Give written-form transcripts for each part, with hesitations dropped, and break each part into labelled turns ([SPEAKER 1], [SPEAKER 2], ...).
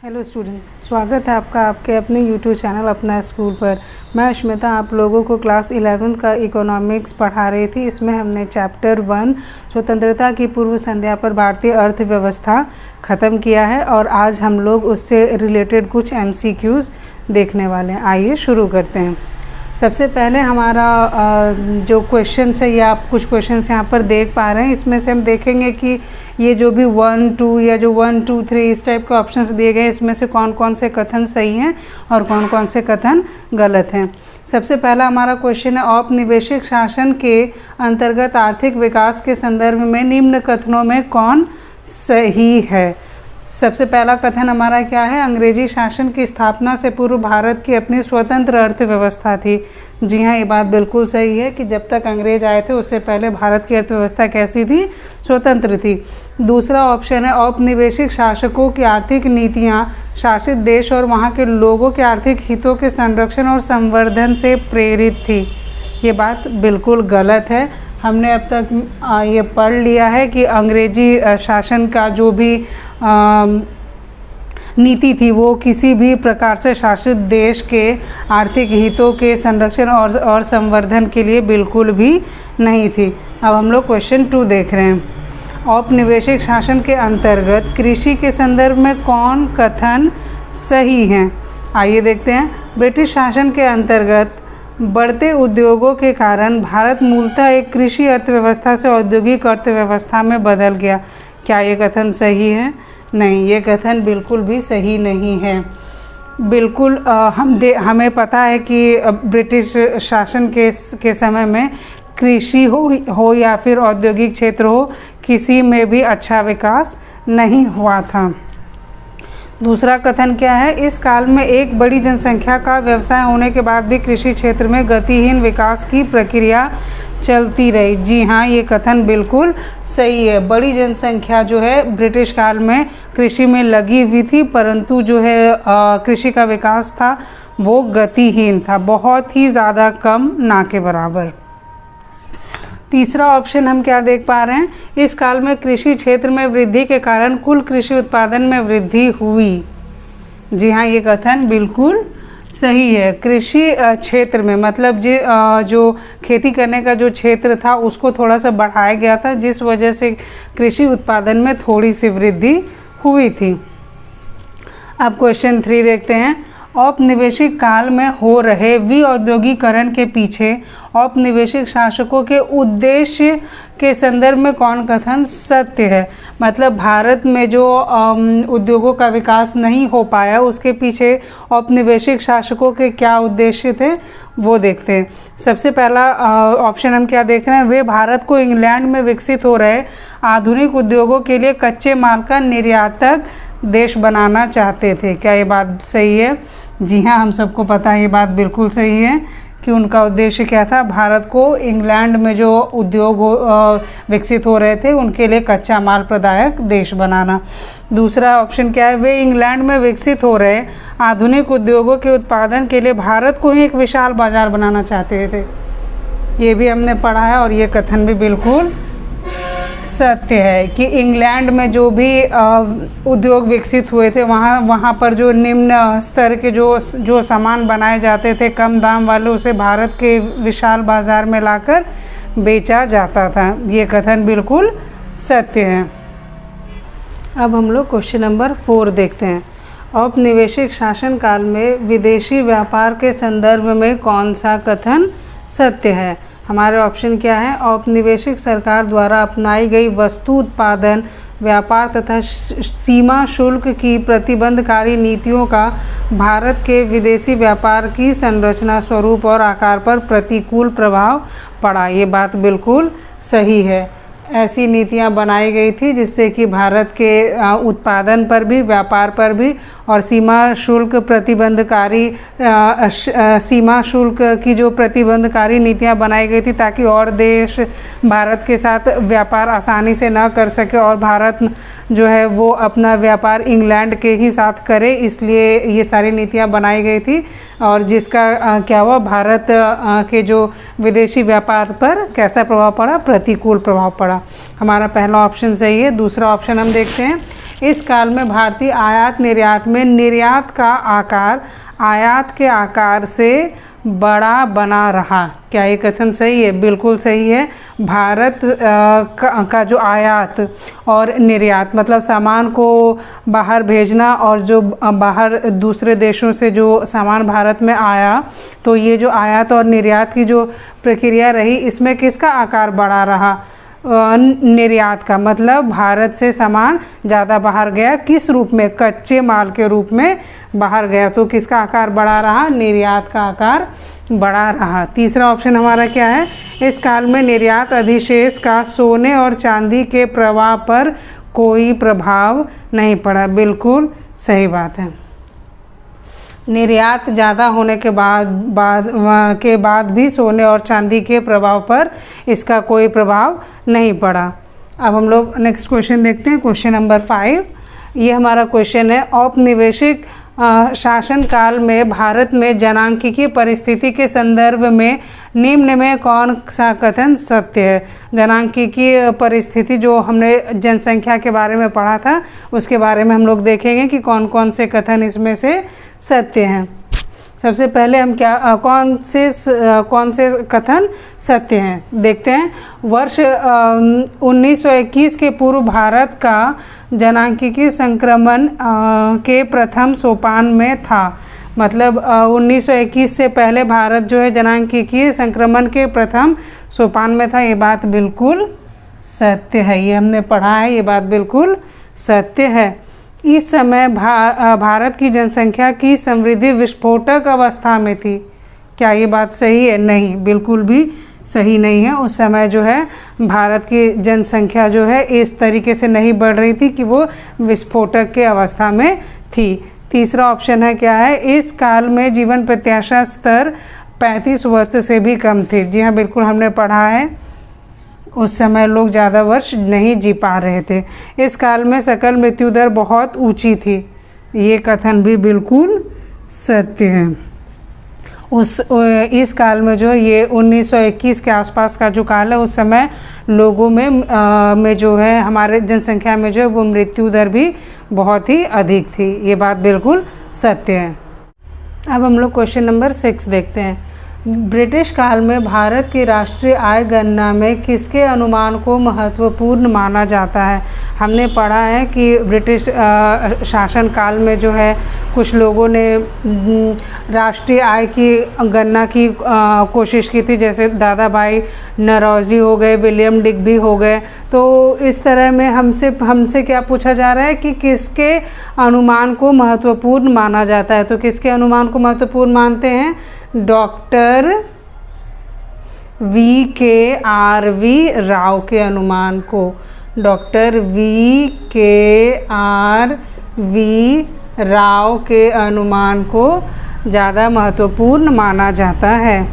[SPEAKER 1] Hello students, स्वागत है आपका आपके अपने यूट्यूब चैनल अपना स्कूल पर। मैं अश्मिता आप लोगों को क्लास 11 का इकोनॉमिक्स पढ़ा रही थी। इसमें हमने चैप्टर 1 स्वतंत्रता की पूर्व संध्या पर भारतीय अर्थव्यवस्था ख़त्म किया है और आज हम लोग उससे रिलेटेड कुछ MCQs देखने वाले हैं। आइए शुरू करते हैं। सबसे पहले हमारा जो क्वेश्चन है या आप कुछ क्वेश्चंस यहाँ पर देख पा रहे हैं, इसमें से हम देखेंगे कि ये जो भी 1, 2 या जो 1, 2, 3 इस टाइप के ऑप्शंस दिए गए, इसमें से कौन कौन से कथन सही हैं और कौन कौन से कथन गलत हैं। सबसे पहला हमारा क्वेश्चन है, औपनिवेशिक शासन के अंतर्गत आर्थिक विकास के संदर्भ में निम्न कथनों में कौन सही है। सबसे पहला कथन हमारा क्या है, अंग्रेजी शासन की स्थापना से पूर्व भारत की अपनी स्वतंत्र अर्थव्यवस्था थी। जी हाँ, ये बात बिल्कुल सही है कि जब तक अंग्रेज आए थे उससे पहले भारत की अर्थव्यवस्था कैसी थी, स्वतंत्र थी। दूसरा ऑप्शन है, औपनिवेशिक शासकों की आर्थिक नीतियाँ शासित देश और वहाँ के लोगों के आर्थिक हितों के संरक्षण और संवर्धन से प्रेरित थी। ये बात बिल्कुल गलत है। हमने अब तक ये पढ़ लिया है कि अंग्रेजी शासन का जो भी नीति थी वो किसी भी प्रकार से शासित देश के आर्थिक हितों के संरक्षण और संवर्धन के लिए बिल्कुल भी नहीं थी। अब हम लोग क्वेश्चन 2 देख रहे हैं। औपनिवेशिक शासन के अंतर्गत कृषि के संदर्भ में कौन कथन सही हैं। आइए देखते हैं। ब्रिटिश शासन के अंतर्गत बढ़ते उद्योगों के कारण भारत मूलतः एक कृषि अर्थव्यवस्था से औद्योगिक अर्थव्यवस्था में बदल गया। क्या ये कथन सही है? नहीं, ये कथन बिल्कुल भी सही नहीं है। बिल्कुल हमें पता है कि ब्रिटिश शासन के समय में कृषि हो या फिर औद्योगिक क्षेत्र हो, किसी में भी अच्छा विकास नहीं हुआ था। दूसरा कथन क्या है, इस काल में एक बड़ी जनसंख्या का व्यवसाय होने के बाद भी कृषि क्षेत्र में गतिहीन विकास की प्रक्रिया चलती रही। जी हाँ, ये कथन बिल्कुल सही है। बड़ी जनसंख्या जो है ब्रिटिश काल में कृषि में लगी हुई थी, परंतु जो है कृषि का विकास था वो गतिहीन था, बहुत ही ज़्यादा कम, ना के बराबर। तीसरा ऑप्शन हम क्या देख पा रहे हैं, इस काल में कृषि क्षेत्र में वृद्धि के कारण कुल कृषि उत्पादन में वृद्धि हुई। जी हाँ, ये कथन बिल्कुल सही है। कृषि क्षेत्र में मतलब जो खेती करने का जो क्षेत्र था उसको थोड़ा सा बढ़ाया गया था, जिस वजह से कृषि उत्पादन में थोड़ी सी वृद्धि हुई थी। अब क्वेश्चन 3 देखते हैं। औपनिवेशिक काल में हो रहे विऔद्योगीकरण के पीछे औपनिवेशिक शासकों के उद्देश्य के संदर्भ में कौन कथन सत्य है। मतलब भारत में जो उद्योगों का विकास नहीं हो पाया, उसके पीछे औपनिवेशिक शासकों के क्या उद्देश्य थे वो देखते हैं। सबसे पहला ऑप्शन हम क्या देख रहे हैं, वे भारत को इंग्लैंड में विकसित हो रहे आधुनिक उद्योगों के लिए कच्चे माल का निर्यातक देश बनाना चाहते थे। क्या ये बात सही है? जी हाँ, हम सबको पता है ये बात बिल्कुल सही है कि उनका उद्देश्य क्या था, भारत को इंग्लैंड में जो उद्योग विकसित हो रहे थे उनके लिए कच्चा माल प्रदायक देश बनाना। दूसरा ऑप्शन क्या है, वे इंग्लैंड में विकसित हो रहे आधुनिक उद्योगों के उत्पादन के लिए भारत को ही एक विशाल बाजार बनाना चाहते थे। ये भी हमने पढ़ा है और ये कथन भी बिल्कुल सत्य है कि इंग्लैंड में जो भी उद्योग विकसित हुए थे वहाँ पर जो निम्न स्तर के जो सामान बनाए जाते थे कम दाम वाले, उसे भारत के विशाल बाज़ार में लाकर बेचा जाता था। ये कथन बिल्कुल सत्य है। अब हम लोग क्वेश्चन नंबर 4 देखते हैं। औपनिवेशिक शासन काल में विदेशी व्यापार के संदर्भ में कौन सा कथन सत्य है। हमारे ऑप्शन क्या है, औपनिवेशिक सरकार द्वारा अपनाई गई वस्तु उत्पादन, व्यापार तथा सीमा शुल्क की प्रतिबंधकारी नीतियों का भारत के विदेशी व्यापार की संरचना, स्वरूप और आकार पर प्रतिकूल प्रभाव पड़ा। ये बात बिल्कुल सही है। ऐसी नीतियां बनाई गई थी जिससे कि भारत के उत्पादन पर भी, व्यापार पर भी और सीमा शुल्क की जो प्रतिबंधकारी नीतियां बनाई गई थी ताकि और देश भारत के साथ व्यापार आसानी से ना कर सके और भारत जो है वो अपना व्यापार इंग्लैंड के ही साथ करे, इसलिए ये सारी नीतियां बनाई गई थी और जिसका क्या हुआ, भारत के जो विदेशी व्यापार पर कैसा प्रभाव पड़ा, प्रतिकूल प्रभाव पड़ा। हमारा पहला ऑप्शन सही है। दूसरा ऑप्शन हम देखते हैं, इस काल में भारतीय आयात निर्यात में निर्यात का आकार आयात के आकार से बड़ा बना रहा। क्या ये कथन सही है? बिल्कुल सही है। भारत का जो आयात और निर्यात मतलब सामान को बाहर भेजना और जो बाहर दूसरे देशों से जो सामान भारत में आया, तो ये जो आयात और निर्यात की जो प्रक्रिया रही, इसमें किसका आकार बड़ा रहा? निर्यात का। मतलब भारत से सामान ज़्यादा बाहर गया, किस रूप में? कच्चे माल के रूप में बाहर गया, तो किसका आकार बड़ा रहा? निर्यात का आकार बड़ा रहा। तीसरा ऑप्शन हमारा क्या है? इस काल में निर्यात अधिशेष का सोने और चांदी के प्रवाह पर कोई प्रभाव नहीं पड़ा। बिल्कुल सही बात है। निर्यात ज़्यादा होने के बाद भी सोने और चांदी के प्रभाव पर इसका कोई प्रभाव नहीं पड़ा। अब हम लोग नेक्स्ट क्वेश्चन देखते हैं, क्वेश्चन नंबर 5। ये हमारा क्वेश्चन है, औपनिवेशिक शासन काल में भारत में जनांकीय परिस्थिति के संदर्भ में निम्न में कौन सा कथन सत्य है? जनांकीय परिस्थिति जो हमने जनसंख्या के बारे में पढ़ा था, उसके बारे में हम लोग देखेंगे कि कौन कौन से कथन इसमें से सत्य हैं। सबसे पहले हम कौन से कथन सत्य हैं देखते हैं। वर्ष 1921 के पूर्व भारत का जनांकीय संक्रमण के प्रथम सोपान में था। मतलब 1921 से पहले भारत जो है जनांकीय संक्रमण के प्रथम सोपान में था। ये बात बिल्कुल सत्य है, ये हमने पढ़ा है, ये बात बिल्कुल सत्य है। इस समय भारत की जनसंख्या की समृद्धि विस्फोटक अवस्था में थी। क्या ये बात सही है? नहीं, बिल्कुल भी सही नहीं है। उस समय जो है भारत की जनसंख्या जो है इस तरीके से नहीं बढ़ रही थी कि वो विस्फोटक के अवस्था में थी। तीसरा ऑप्शन है क्या है? इस काल में जीवन प्रत्याशा स्तर 35 वर्ष से भी कम थे। जी हाँ, बिल्कुल हमने पढ़ा है, उस समय लोग ज़्यादा वर्ष नहीं जी पा रहे थे। इस काल में सकल मृत्यु दर बहुत ऊंची थी। ये कथन भी बिल्कुल सत्य है। इस काल में जो ये 1921 के आसपास का जो काल है, उस समय लोगों में जो है हमारे जनसंख्या में जो है वो मृत्यु दर भी बहुत ही अधिक थी। ये बात बिल्कुल सत्य है। अब हम लोग क्वेश्चन नंबर 6 देखते हैं। ब्रिटिश काल में भारत की राष्ट्रीय आय गणना में किसके अनुमान को महत्वपूर्ण माना जाता है? हमने पढ़ा है कि ब्रिटिश शासन काल में जो है कुछ लोगों ने राष्ट्रीय आय की गणना की कोशिश की थी, जैसे दादा भाई नौरोजी हो गए, विलियम डिग्बी हो गए। तो इस तरह में हमसे क्या पूछा जा रहा है कि किसके अनुमान को महत्वपूर्ण माना जाता है? तो किसके अनुमान को महत्वपूर्ण मानते हैं? डॉक्टर VKRV राव के अनुमान को, डॉक्टर VKRV राव के अनुमान को ज़्यादा महत्वपूर्ण माना जाता है।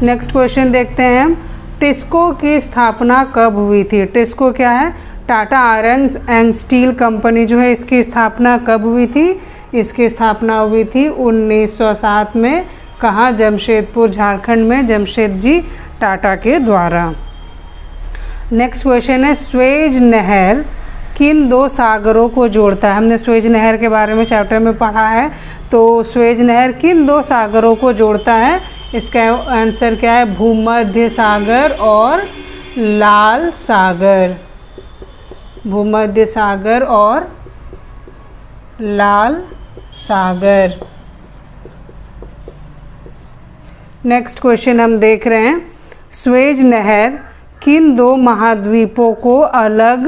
[SPEAKER 1] नेक्स्ट क्वेश्चन देखते हैं हम। टिस्को की स्थापना कब हुई थी? टिस्को क्या है? Tata iron and steel company जो है, इसकी स्थापना कब हुई थी? इसकी स्थापना हुई थी 1907 में। कहाँ? जमशेदपुर, झारखंड में, जमशेदजी टाटा के द्वारा। नेक्स्ट क्वेश्चन है, स्वेज नहर किन दो सागरों को जोड़ता है? हमने स्वेज नहर के बारे में चैप्टर में पढ़ा है। तो स्वेज नहर किन दो सागरों को जोड़ता है? इसका आंसर क्या है? भूमध्य सागर और लाल सागर। भूमध्य सागर और लाल सागर। नेक्स्ट क्वेश्चन हम देख रहे हैं, स्वेज नहर किन दो महाद्वीपों को अलग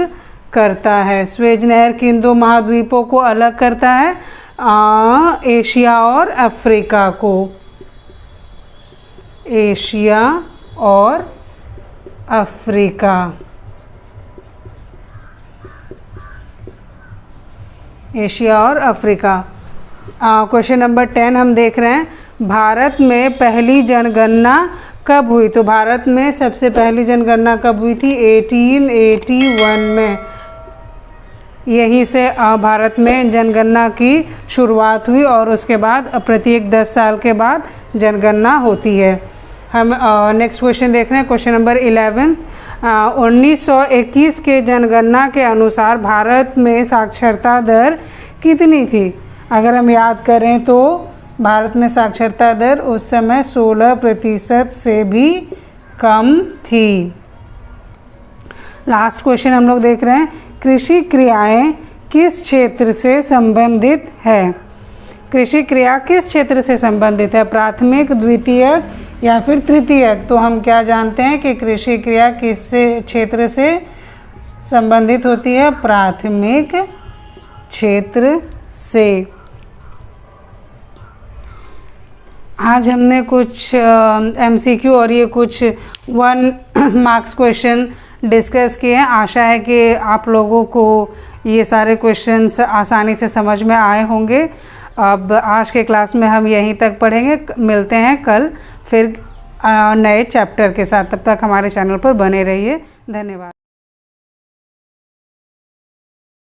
[SPEAKER 1] करता है? स्वेज नहर किन दो महाद्वीपों को अलग करता है? एशिया और अफ्रीका को। एशिया और अफ्रीका। एशिया और अफ्रीका। क्वेश्चन नंबर 10 हम देख रहे हैं, भारत में पहली जनगणना कब हुई? तो भारत में सबसे पहली जनगणना कब हुई थी? 1881 में। यहीं से भारत में जनगणना की शुरुआत हुई और उसके बाद प्रत्येक 10 साल के बाद जनगणना होती है। हम नेक्स्ट क्वेश्चन देख रहे हैं, क्वेश्चन नंबर 11। 1921 के जनगणना के अनुसार भारत में साक्षरता दर कितनी थी? अगर हम याद करें तो भारत में साक्षरता दर उस समय 16% से भी कम थी। लास्ट क्वेश्चन हम लोग देख रहे हैं, कृषि क्रियाएं किस क्षेत्र से संबंधित है? कृषि क्रिया किस क्षेत्र से संबंधित है? प्राथमिक, द्वितीयक या फिर तृतीयक? तो हम क्या जानते हैं कि कृषि क्रिया किस क्षेत्र से संबंधित होती है? प्राथमिक क्षेत्र से। आज हमने कुछ MCQ और ये कुछ 1 मार्क्स क्वेश्चन डिस्कस किए हैं। आशा है कि आप लोगों को ये सारे क्वेश्चंस आसानी से समझ में आए होंगे। अब आज के क्लास में हम यहीं तक पढ़ेंगे। मिलते हैं कल फिर नए चैप्टर के साथ। तब तक हमारे चैनल पर बने रहिए। धन्यवाद।